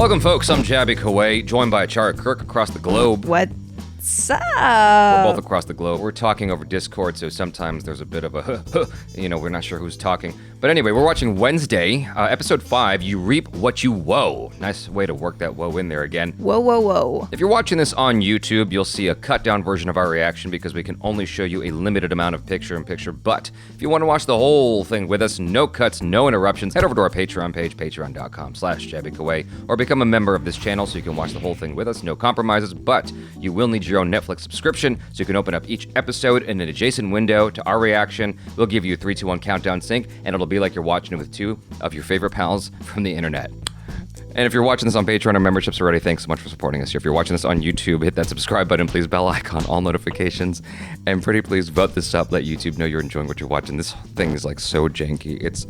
Welcome, folks. I'm Jabby Kuwait, joined by ACHARA KIRK across the globe. What's up? We're both across the globe. We're talking over Discord, so sometimes there's a bit of a we're not sure who's talking. But anyway, we're watching Wednesday, episode 5, You Reap What You Woe. Nice way to work that woe in there again. Whoa, whoa, whoa. If you're watching this on YouTube, you'll see a cut-down version of our reaction because we can only show you a limited amount of picture-in-picture. But if you want to watch the whole thing with us, no cuts, no interruptions, head over to our Patreon page, patreon.com/JabbyKuwait, or become a member of this channel so you can watch the whole thing with us, no compromises, but you will need your own Netflix subscription so you can open up each episode in an adjacent window to our reaction. We'll give you a 3, 2, 1 countdown sync, and it'll be like you're watching it with 2 of your favorite pals from the internet. And if you're watching this on Patreon or memberships already, thanks so much for supporting us here. If you're watching this on YouTube, hit that subscribe button, please, bell icon, all notifications, and pretty please vote this up. Let YouTube know you're enjoying what you're watching. This thing is like so janky. It's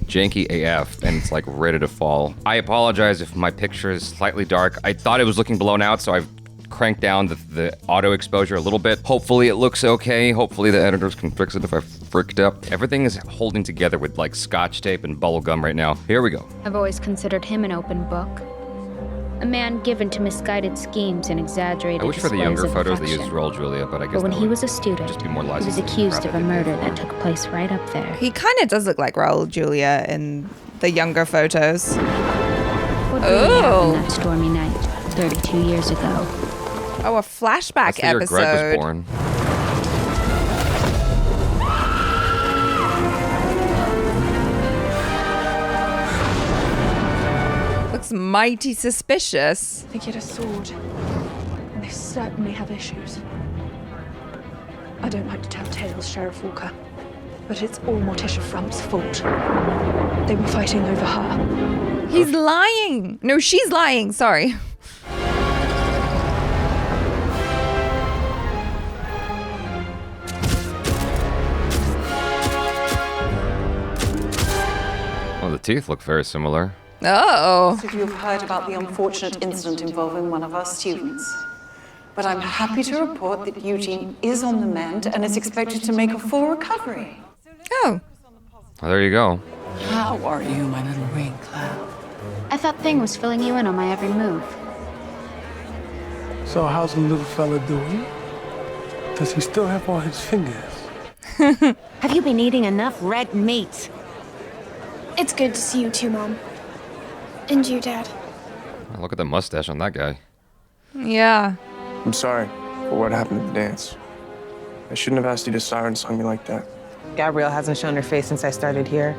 janky AF, and it's like ready to fall. I apologize if my picture is slightly dark. I thought it was looking blown out, so I've crank down the auto exposure a little bit. Hopefully it looks okay. Hopefully the editors can fix it if I fricked up. Everything is holding together with like scotch tape and bubble gum right now. Here we go. I've always considered him an open book. A man given to misguided schemes and exaggerated I wish for the younger displays of photos they used affection. Roll Julia, but I guess But when that he would was a student, just be more he was licensing accused of a rather than murder before. that took place right up there. He kind of does look like Raul Julia in the younger photos. What really happened Oh. that stormy night, 32 years ago? Oh, a flashback That's the year episode. Greg was born. Looks mighty suspicious. They get a sword. They certainly have issues. I don't like to tell tales, Sheriff Walker, but it's all Morticia Frump's fault. They were fighting over her. He's lying. No, she's lying. Sorry. Well, the teeth look very similar. Oh. Most of you have heard about the unfortunate incident involving one of our students. But I'm happy to report that Eugene is on the mend and is expected to make a full recovery. Oh. Well, there you go. How are you, my little rain cloud? I thought Thing was filling you in on my every move. So how's the little fella doing? Does he still have all his fingers? Have you been eating enough red meat? It's good to see you too, Mom. And you, Dad. Oh, look at the mustache on that guy. Yeah. I'm sorry for what happened at the dance. I shouldn't have asked you to siren song me like that. Gabrielle hasn't shown her face since I started here.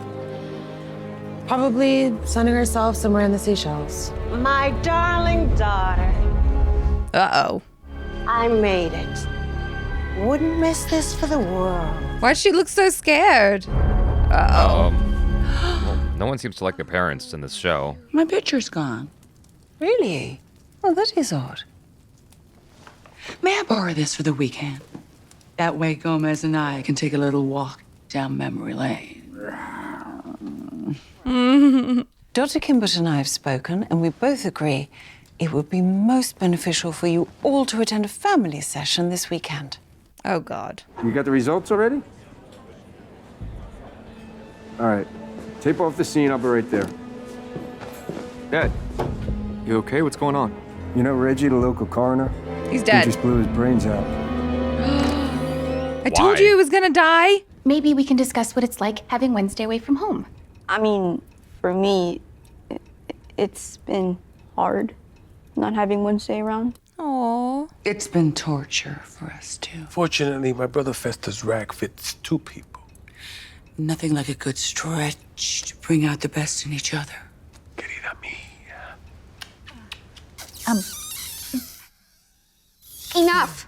Probably sunning herself somewhere in the Seychelles. My darling daughter, Uh-oh. I made it. Wouldn't miss this for the world. Why'd she look so scared? Uh-oh. Well, no one seems to like their parents in this show. My picture's gone. Really? Well, that is odd. May I borrow this for the weekend? That way Gomez and I can take a little walk down memory lane. Dr. Kimbert and I have spoken, and we both agree it would be most beneficial for you all to attend a family session this weekend. Oh, God. You got the results already? All right. Tape off the scene. I'll be right there. Dad, you okay? What's going on? You know Reggie, the local coroner? He's He dead. just blew his brains out. I told you he was gonna die. Maybe we can discuss what it's like having Wednesday away from home. I mean, for me, it's been hard not having Wednesday around. Aww. It's been torture for us, too. Fortunately, my brother Fester's rag fits 2 people. Nothing like a good stretch to bring out the best in each other. Querida mía. Enough!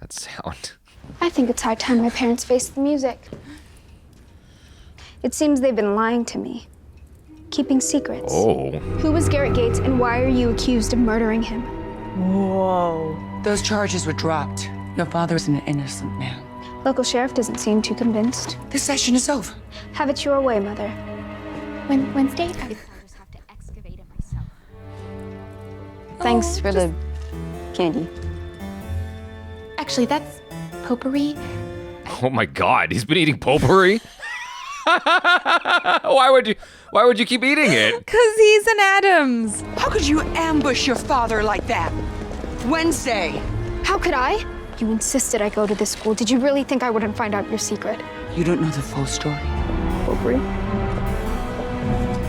That sound. I think it's high time my parents faced the music. It seems they've been lying to me, keeping secrets. Oh. Who was Garrett Gates, and why are you accused of murdering him? Whoa. Those charges were dropped. Your father is an innocent man. Local sheriff doesn't seem too convinced. This session is over. Have it your way, Mother. Wednesday? Thanks for the candy. Actually, that's potpourri. Oh my God, he's been eating potpourri? Why would you keep eating it? Because he's an Addams. How could you ambush your father like that? Wednesday! How could I? You insisted I go to this school. Did you really think I wouldn't find out your secret? You don't know the full story.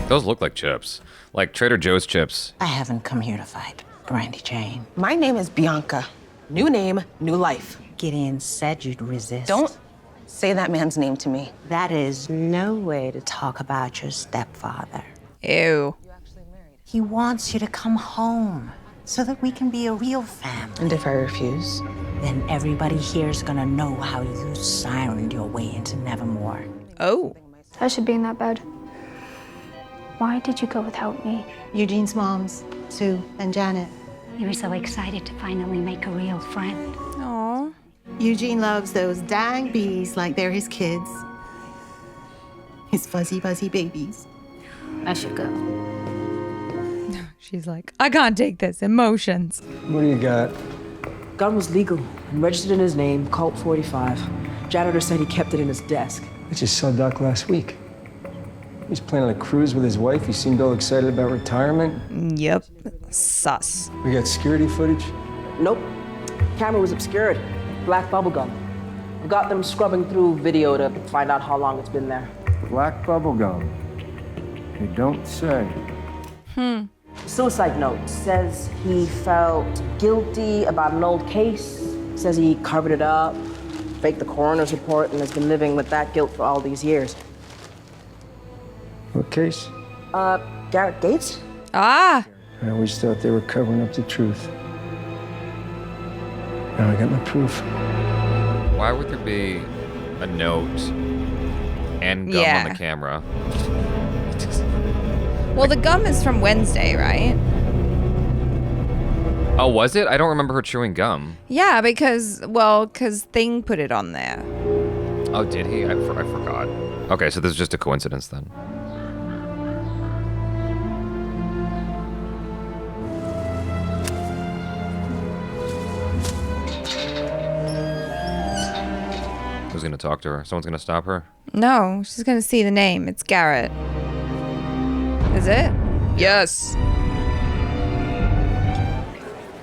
Those look like chips. Like Trader Joe's chips. I haven't come here to fight, Brandy Jane. My name is Bianca. New name, new life. Gideon said you'd resist. Don't say that man's name to me. That is no way to talk about your stepfather. Ew. He wants you to come home so that we can be a real family. And if I refuse? Then everybody here's gonna know how you sirened your way into Nevermore. Oh. I should be in that bed. Why did you go without me? Eugene's moms, Sue and Janet. You were so excited to finally make a real friend. Aw. Eugene loves those dang bees like they're his kids. His fuzzy, fuzzy babies. I should go. She's like, I can't take this. Emotions. What do you got? Gun was legal and registered in his name, Colt 45. Janitor said he kept it in his desk. I just saw Doc last week. He was planning a cruise with his wife. He seemed all excited about retirement. Yep. Sus. We got security footage? Nope. Camera was obscured. Black bubblegum. We got them scrubbing through video to find out how long it's been there. Black bubblegum. You don't say. Suicide note says he felt guilty about an old case. Says he covered it up, faked the coroner's report, and has been living with that guilt for all these years. What case? Garrett Gates? Ah. I always thought they were covering up the truth. Now I got my proof. Why would there be a note and gum on the camera? Well, the gum is from Wednesday, right? Oh, was it? I don't remember her chewing gum. Yeah, because Thing put it on there. Oh, did he? I forgot. Okay, so this is just a coincidence then. Who's gonna talk to her? Someone's gonna stop her? No, she's gonna see the name. It's Garrett. Is it? Yes.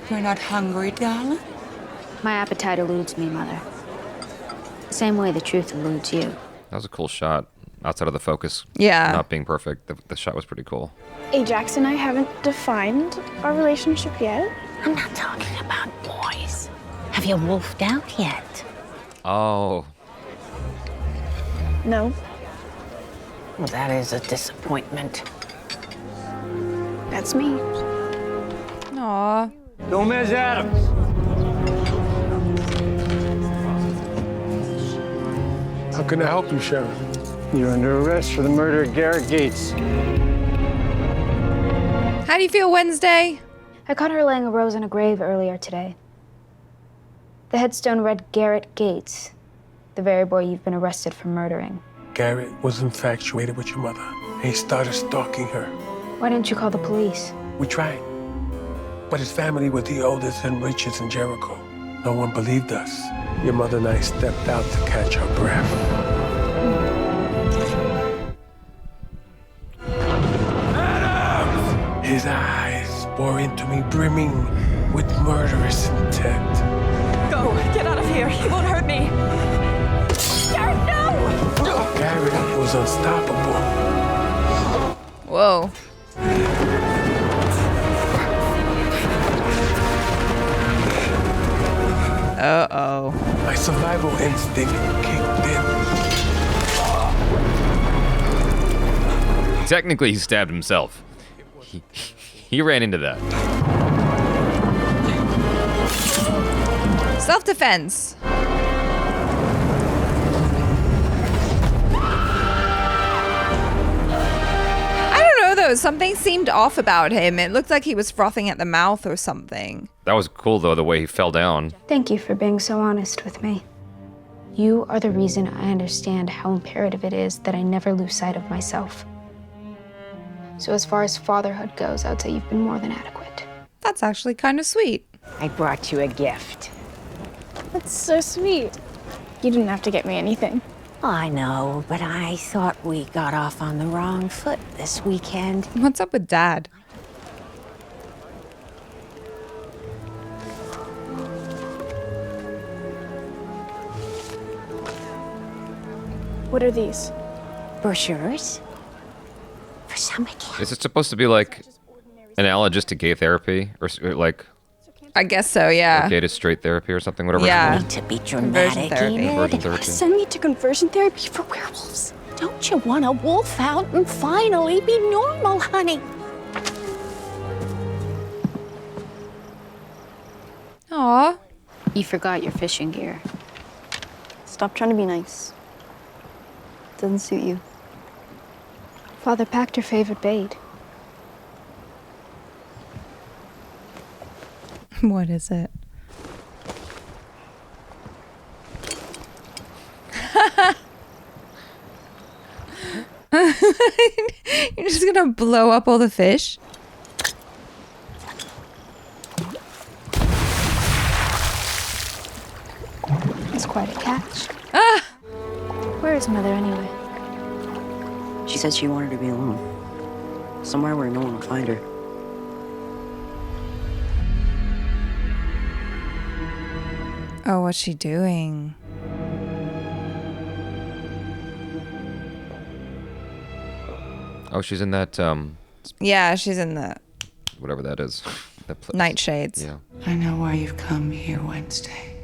You're not hungry, darling? My appetite eludes me, Mother. The same way the truth eludes you. That was a cool shot. Outside of the focus not being perfect, the shot was pretty cool. Ajax and I haven't defined our relationship yet. I'm not talking about boys. Have you wolfed out yet? Oh. No. Well, that is a disappointment. That's me. Aw. Gomez Addams. How can I help you, Sheriff? You're under arrest for the murder of Garrett Gates. How do you feel, Wednesday? I caught her laying a rose in a grave earlier today. The headstone read Garrett Gates, the very boy you've been arrested for murdering. Garrett was infatuated with your mother, and he started stalking her. Why didn't you call the police? We tried, but his family was the oldest and richest in Jericho. No one believed us. Your mother and I stepped out to catch our breath. Addams! His eyes bore into me, brimming with murderous intent. Go, get out of here. He won't hurt me. Garrett, no! Garrett was unstoppable. Whoa. Uh-oh. My survival instinct kicked in. Technically, he stabbed himself. He ran into that. Self-defense. Something seemed off about him. It looked like he was frothing at the mouth or something. That was cool, though, the way he fell down. Thank you for being so honest with me. You are the reason I understand how imperative it is that I never lose sight of myself. So as far as fatherhood goes, I'd say you've been more than adequate. That's actually kind of sweet. I brought you a gift. That's so sweet. You didn't have to get me anything. I know, but I thought we got off on the wrong foot this weekend. What's up with Dad? What are these? Brochures? For summer camp. Is it supposed to be like an analogous to gay therapy? Or like... I guess so, yeah. Or gay to straight therapy or something, whatever Yeah. it's Need to be Conversion dramatic, therapy. Enid. Conversion therapy. Send me to conversion therapy for werewolves. Don't you want to wolf out and finally be normal, honey? Aw. You forgot your fishing gear. Stop trying to be nice. Doesn't suit you. Father packed her favorite bait. What is it? You're just gonna blow up all the fish? It's quite a catch. Ah! Where is Mother anyway? She said she wanted to be alone. Somewhere where no one will find her. Oh, what's she doing? Oh, she's in that, Yeah, she's in the whatever that is. That place. nightshades. Yeah. I know why you've come here Wednesday.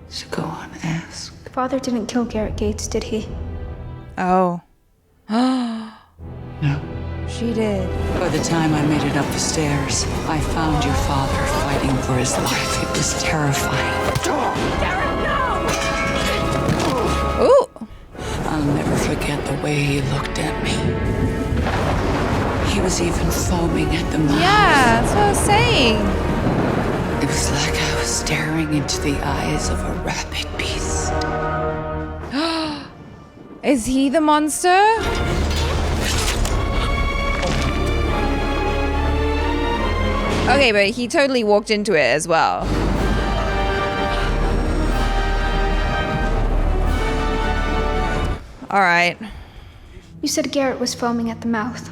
So go on, ask. Father didn't kill Garrett Gates, did he? Oh. No. She did. By the time I made it up the stairs, I found your father fighting for his life. It was terrifying. Ooh. I'll never forget the way he looked at me. He was even foaming at the mouth. Yeah, that's what I was saying. It was like I was staring into the eyes of a rabid beast. Is he the monster? Okay, but he totally walked into it as well. All right. You said Garrett was foaming at the mouth.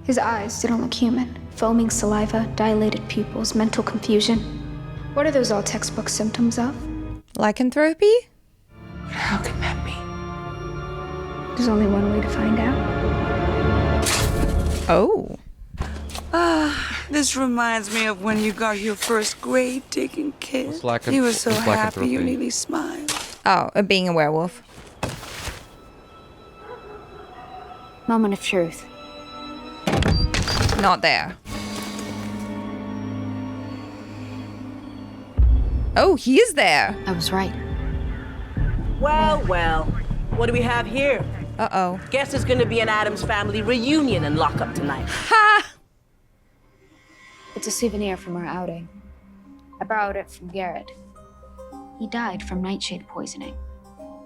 His eyes didn't look human. Foaming saliva, dilated pupils, mental confusion. What are those all textbook symptoms of? Lycanthropy? How can that be? There's only one way to find out. Oh. This reminds me of when you got your first grave-digging kiss. It's You were so it's happy you lycanthropy. nearly smiled. Oh, being a werewolf. Moment of truth. Not there. Oh, he is there. I was right. Well, well. What do we have here? Uh-oh. Guess it's gonna be an Addams family reunion in lockup tonight. Ha! It's a souvenir from our outing. I borrowed it from Garrett. He died from nightshade poisoning.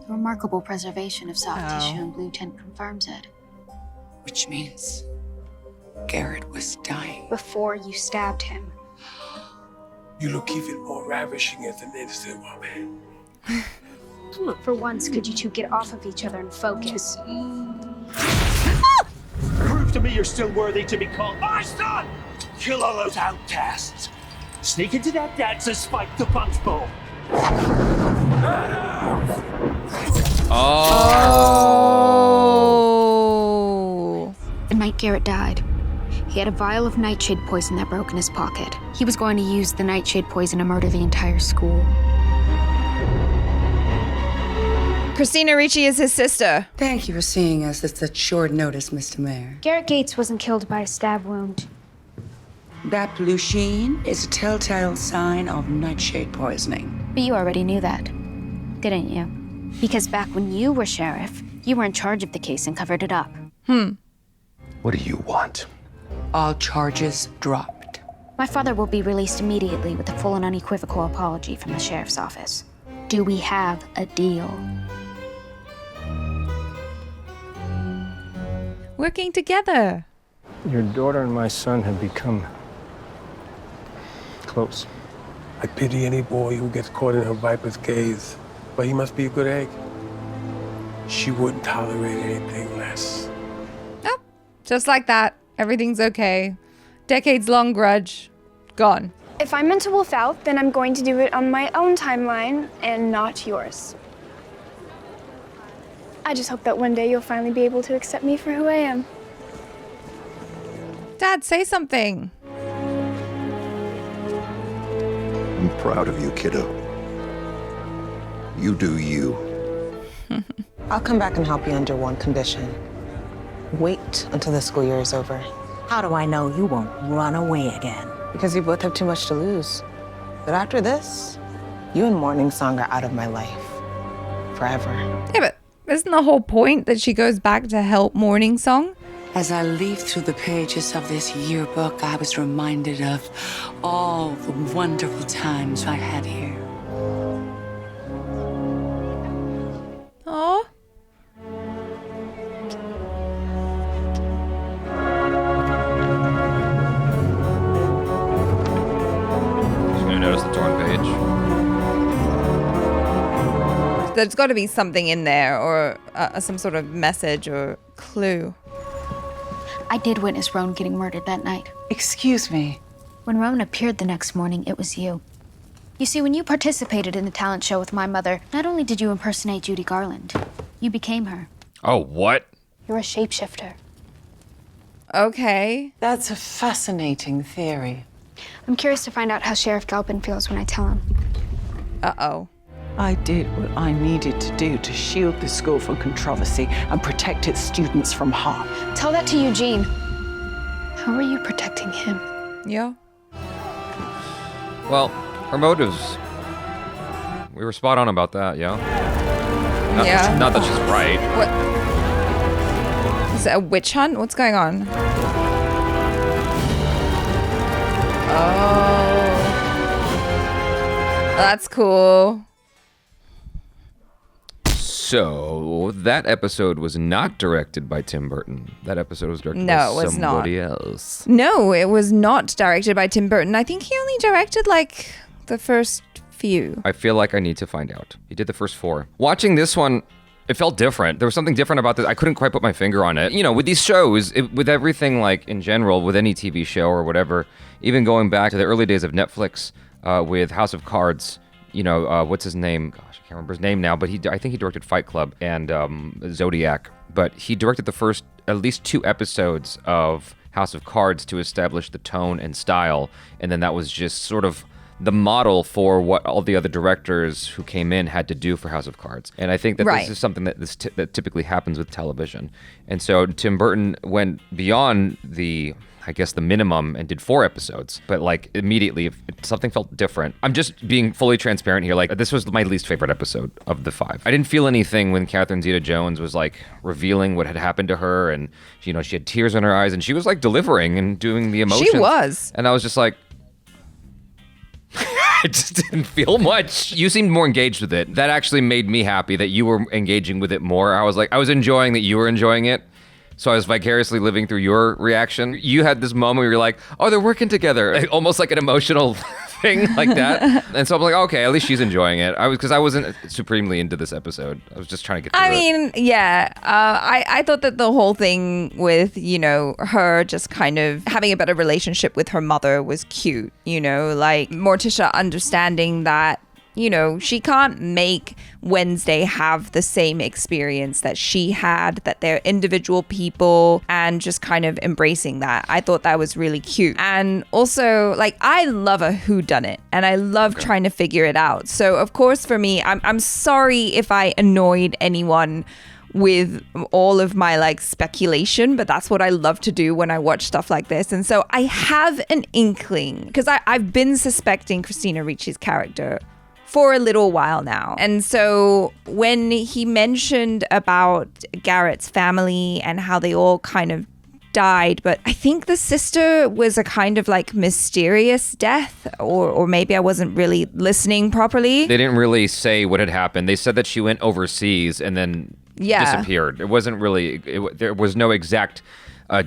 The remarkable preservation of soft tissue and blue tint confirms it. Which means Garrett was dying. Before you stabbed him. You look even more ravishing as an innocent woman. Look, for once, could you two get off of each other and focus? Prove to me you're still worthy to be called my son! Kill all those outcasts. Sneak into that dance and spike the punch bowl. Oh. The night Garrett died, he had a vial of nightshade poison that broke in his pocket. He was going to use the nightshade poison to murder the entire school. Christina Ricci is his sister. Thank you for seeing us at such short notice, Mr. Mayor. Garrett Gates wasn't killed by a stab wound. That blue sheen is a telltale sign of nightshade poisoning. But you already knew that, didn't you? Because back when you were sheriff, you were in charge of the case and covered it up. What do you want? All charges dropped. My father will be released immediately with a full and unequivocal apology from the sheriff's office. Do we have a deal? Working together. Your daughter and my son have become close. I pity any boy who gets caught in her viper's gaze. But he must be a good egg. She wouldn't tolerate anything less. Oh, just like that. Everything's okay. Decades-long grudge. Gone. If I'm meant to wolf out, then I'm going to do it on my own timeline and not yours. I just hope that one day you'll finally be able to accept me for who I am. Dad, say something. I'm proud of you, kiddo. You do you. I'll come back and help you under one condition. Wait until the school year is over. How do I know you won't run away again? Because you both have too much to lose. But after this, you and Morning Song are out of my life. Forever. Yeah, but isn't the whole point that she goes back to help Morning Song? As I leafed through the pages of this yearbook, I was reminded of all the wonderful times I had here. Aww. Notice the torn page. There's got to be something in there, or some sort of message or clue. I did witness Roan getting murdered that night. Excuse me. When Roan appeared the next morning, it was you. You see, when you participated in the talent show with my mother, not only did you impersonate Judy Garland, you became her. Oh, what? You're a shapeshifter. Okay. That's a fascinating theory. I'm curious to find out how Sheriff Galpin feels when I tell him. Uh-oh. I did what I needed to do to shield the school from controversy and protect its students from harm. Tell that to Eugene. How are you protecting him? Yeah. Well, her motives. We were spot on about that, yeah? Not that she's right. What? Is it a witch hunt? What's going on? Oh. That's cool. So, that episode was not directed by Tim Burton. That episode was directed No, it by was somebody not. else. No, it was not directed by Tim Burton. I think he only directed, like, the first few. I feel like I need to find out. He did the first 4. Watching this one, it felt different. There was something different about this. I couldn't quite put my finger on it. You know, with these shows, with everything, like, in general, with any TV show or whatever, even going back to the early days of Netflix, with House of Cards, you know, what's his name? Gosh, I can't remember his name now, but I think he directed Fight Club and Zodiac. But he directed the first at least 2 episodes of House of Cards to establish the tone and style, and then that was just sort of the model for what all the other directors who came in had to do for House of Cards. And I think that this is something that that typically happens with television. And so Tim Burton went beyond the minimum and did 4 episodes, but like immediately something felt different. I'm just being fully transparent here. Like, this was my least favorite episode of the 5. I didn't feel anything when Catherine Zeta-Jones was like revealing what had happened to her, and you know, she had tears in her eyes and she was like delivering and doing the emotions. She was. And I was just like, I just didn't feel much. You seemed more engaged with it. That actually made me happy that you were engaging with it more. I was enjoying that you were enjoying it. So I was vicariously living through your reaction. You had this moment where you're like, oh, they're working together. Like, almost like an emotional thing like that. And so I'm like, okay, at least she's enjoying it. Because I wasn't supremely into this episode. I was just trying to get through it. Yeah. I thought that the whole thing with, you know, her just kind of having a better relationship with her mother was cute. You know, like Morticia understanding that, you know, she can't make Wednesday have the same experience that she had, that they're individual people, and just kind of embracing that. I thought that was really cute. And also, like, I love a whodunit, and I love trying to figure it out. So, of course, for me, I'm sorry if I annoyed anyone with all of my like speculation, but that's what I love to do when I watch stuff like this. And so I have an inkling, because I've been suspecting Christina Ricci's character for a little while now. And so when he mentioned about Garrett's family and how they all kind of died, but I think the sister was a kind of like mysterious death, or maybe I wasn't really listening properly. They didn't really say what had happened. They said that she went overseas and then disappeared. It wasn't really, there was no exact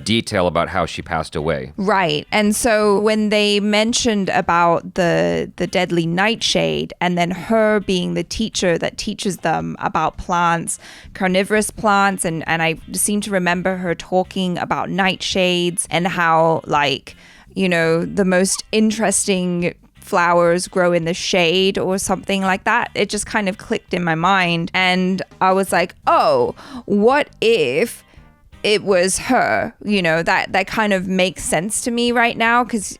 detail about how she passed away. Right. And so when they mentioned about the deadly nightshade and then her being the teacher that teaches them about plants, carnivorous plants, and I seem to remember her talking about nightshades and how, like, you know, the most interesting flowers grow in the shade or something like that. It just kind of clicked in my mind. And I was like, oh, what if it was her? You know, that kind of makes sense to me right now. Because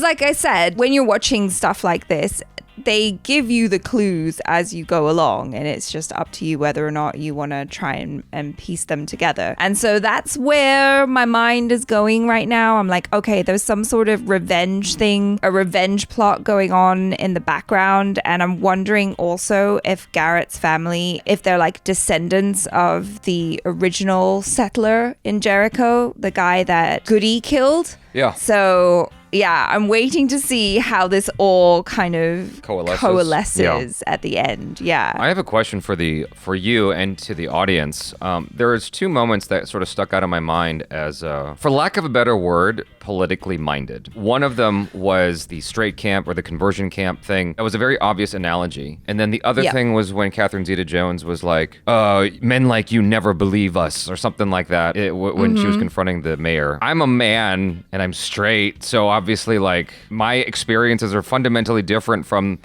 like I said, when you're watching stuff like this, they give you the clues as you go along, and it's just up to you whether or not you want to try and piece them together. And so that's where my mind is going right now. I'm like, okay, there's some sort of revenge thing, a revenge plot going on in the background. And I'm wondering also if Garrett's family, if they're like descendants of the original settler in Jericho, the guy that Goody killed. Yeah. So yeah, I'm waiting to see how this all kind of coalesces at the end. Yeah. I have a question for you and to the audience. There's two moments that sort of stuck out of my mind as, for lack of a better word, politically minded. One of them was the straight camp or the conversion camp thing. That was a very obvious analogy. And then the other thing was when Catherine Zeta-Jones was like, men like you never believe us, or something like that, when she was confronting the mayor. I'm a man and I'm straight, so obviously, like, my experiences are fundamentally different from,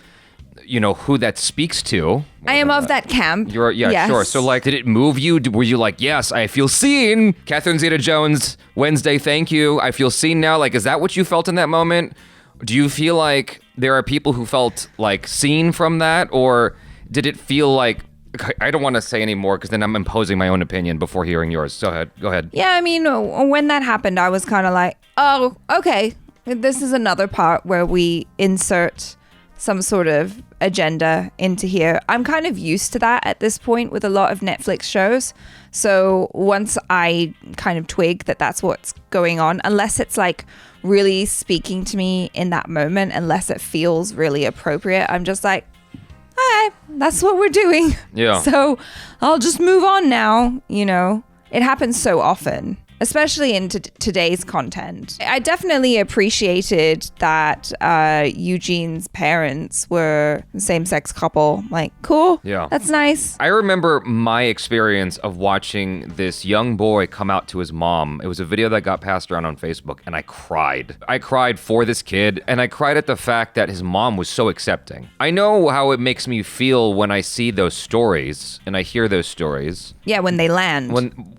you know, who that speaks to. I am of that camp. Yes. Sure. So, like, did it move you? Were you like, yes, I feel seen? Catherine Zeta-Jones, Wednesday, thank you. I feel seen now. Like, is that what you felt in that moment? Do you feel like there are people who felt, like, seen from that? Or did it feel like, I don't want to say any more because then I'm imposing my own opinion before hearing yours. Go ahead. Yeah, I mean, when that happened, I was kind of like, oh, okay. This is another part where we insert some sort of agenda into here. I'm kind of used to that at this point with a lot of Netflix shows. So once I kind of twig that that's what's going on, unless it's like really speaking to me in that moment, unless it feels really appropriate, I'm just like, all right, that's what we're doing. Yeah. So I'll just move on now. You know, it happens so often, especially in today's content. I definitely appreciated that Eugene's parents were a same-sex couple. Like, cool. Yeah. That's nice. I remember my experience of watching this young boy come out to his mom. It was a video that got passed around on Facebook, and I cried. I cried for this kid, and I cried at the fact that his mom was so accepting. I know how it makes me feel when I see those stories, and I hear those stories. Yeah, when they land.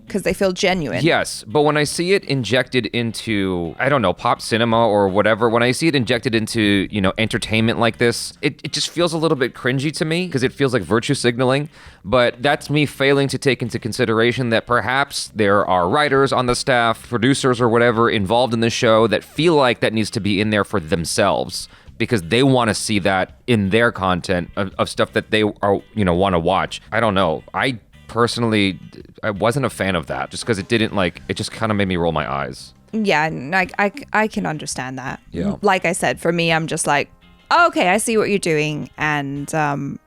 Because they feel genuine. Yes, but when I see it injected into, I don't know, pop cinema or whatever, when I see it injected into, you know, entertainment like this, it just feels a little bit cringy to me because it feels like virtue signaling. But that's me failing to take into consideration that perhaps there are writers on the staff, producers or whatever involved in the show that feel like that needs to be in there for themselves because they want to see that in their content of stuff that they are, you know, want to watch. I don't know. Personally, I wasn't a fan of that just because it just kind of made me roll my eyes. Yeah, I can understand that. Yeah. Like I said, for me, I'm just like, oh, okay, I see what you're doing. And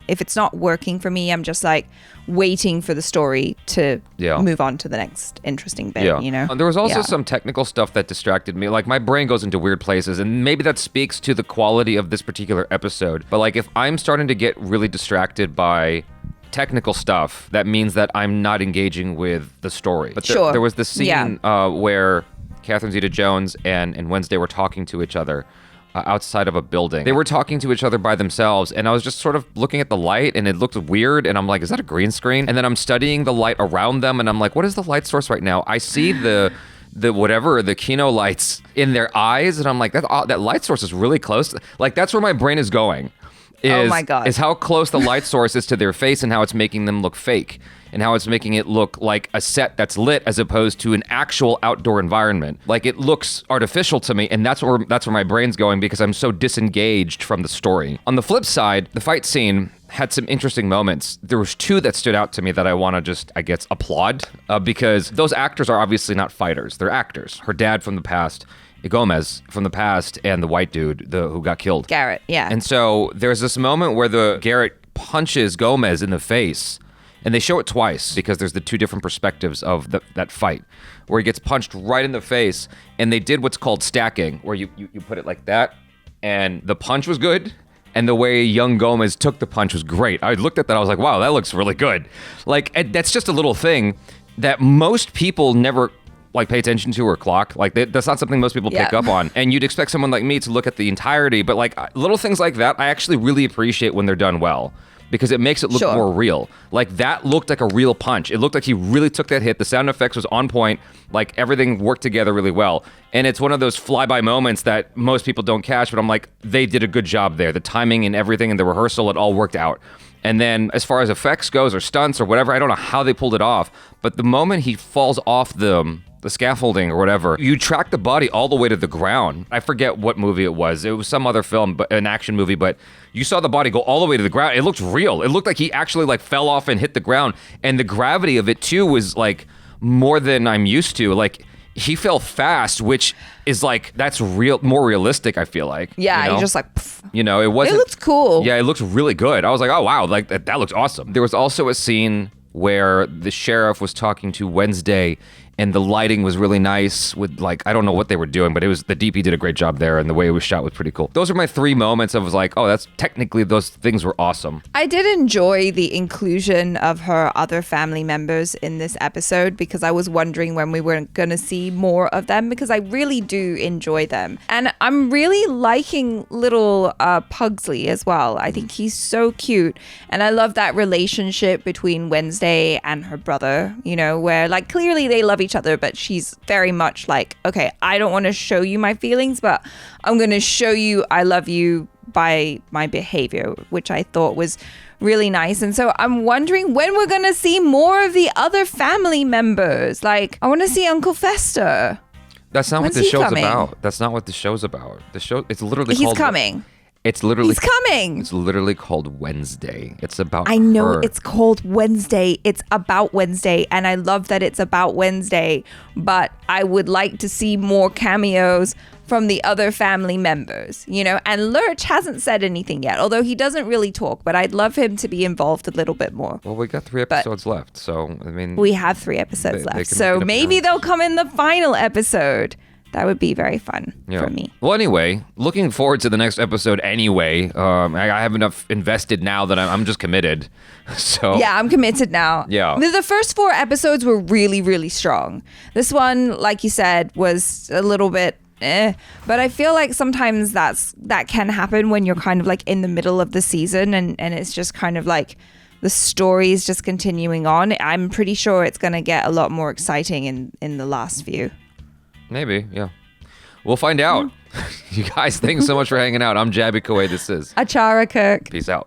if it's not working for me, I'm just like waiting for the story to move on to the next interesting bit, you know? There was also some technical stuff that distracted me. Like, my brain goes into weird places, and maybe that speaks to the quality of this particular episode. But, like, if I'm starting to get really distracted by technical stuff, that means that I'm not engaging with the story. But there was the scene where Catherine Zeta-Jones and Wednesday were talking to each other outside of a building. They were talking to each other by themselves, and I was just sort of looking at the light, and it looked weird, and I'm like, is that a green screen? And then I'm studying the light around them, and I'm like, what is the light source right now? I see the Kino lights in their eyes, and I'm like, that light source is really close. Like, that's where my brain is going. Oh my God. Is how close the light source is to their face and how it's making them look fake and how it's making it look like a set that's lit as opposed to an actual outdoor environment. Like, it looks artificial to me, and that's where my brain's going because I'm so disengaged from the story. On the flip side, the fight scene had some interesting moments. There was two that stood out to me that I want to just, I guess, applaud because those actors are obviously not fighters. They're actors. Her dad from the past, Gomez from the past, and the white dude who got killed. Garrett, yeah. And so there's this moment where Garrett punches Gomez in the face, And they show it twice because there's the two different perspectives of that fight, where he gets punched right in the face, and they did what's called stacking, where you put it like that, and the punch was good, and the way young Gomez took the punch was great. I looked at that, I was like, wow, that looks really good. Like, that's just a little thing that most people never like pay attention to or clock. Like, that's not something most people pick up on. And you'd expect someone like me to look at the entirety, but like little things like that, I actually really appreciate when they're done well, because it makes it look more real. Like, that looked like a real punch. It looked like he really took that hit. The sound effects was on point. Like, everything worked together really well. And it's one of those flyby moments that most people don't catch, but I'm like, they did a good job there. The timing and everything and the rehearsal, it all worked out. And then as far as effects goes or stunts or whatever, I don't know how they pulled it off, but the moment he falls off the scaffolding or whatever, you track the body all the way to the ground. I forget what movie it was. It was some other film, but an action movie, but you saw the body go all the way to the ground. It looked real. It looked like he actually like fell off and hit the ground. And the gravity of it too was like more than I'm used to. Like, he fell fast, which is like, that's more realistic, I feel like. Yeah, you know? you're just like, pff. You know, it wasn't. It looks cool. Yeah, it looks really good. I was like, oh wow, like that looks awesome. There was also a scene where the sheriff was talking to Wednesday, and the lighting was really nice with, like, I don't know what they were doing, but it was, the DP did a great job there, and the way it was shot was pretty cool. Those are my 3 moments. I was like, oh, that's technically, those things were awesome. I did enjoy the inclusion of her other family members in this episode, because I was wondering when we were going to see more of them, because I really do enjoy them. And I'm really liking little Pugsley as well. I think he's so cute. And I love that relationship between Wednesday and her brother, you know, where like clearly they love each other, but she's very much like, okay, I don't want to show you my feelings, but I'm going to show you I love you by my behavior, which I thought was really nice. And so I'm wondering when we're going to see more of the other family members. Like, I want to see Uncle Fester. That's not When's what the he show's coming? about. That's not what the show's about. The show, it's literally He's called... coming. It's literally... He's coming. It's literally called Wednesday. It's about I know her. it's called Wednesday. It's about Wednesday. And I love that it's about Wednesday. But I would like to see more cameos from the other family members, you know? And Lurch hasn't said anything yet, although he doesn't really talk. But I'd love him to be involved a little bit more. Well, we got 3 episodes left. So, I mean... We have 3 episodes they left. can So make it up maybe they'll come in the final episode. That would be very fun for me. Well, anyway, looking forward to the next episode anyway. I have enough invested now that I'm just committed. So yeah, I'm committed now. Yeah. The first 4 episodes were really, really strong. This one, like you said, was a little bit but I feel like sometimes that can happen when you're kind of like in the middle of the season and it's just kind of like the story is just continuing on. I'm pretty sure it's going to get a lot more exciting in the last few. Maybe, yeah. We'll find out. You guys, thanks so much for hanging out. I'm Jabby Kouei. This is ACHARA KIRK. Peace out.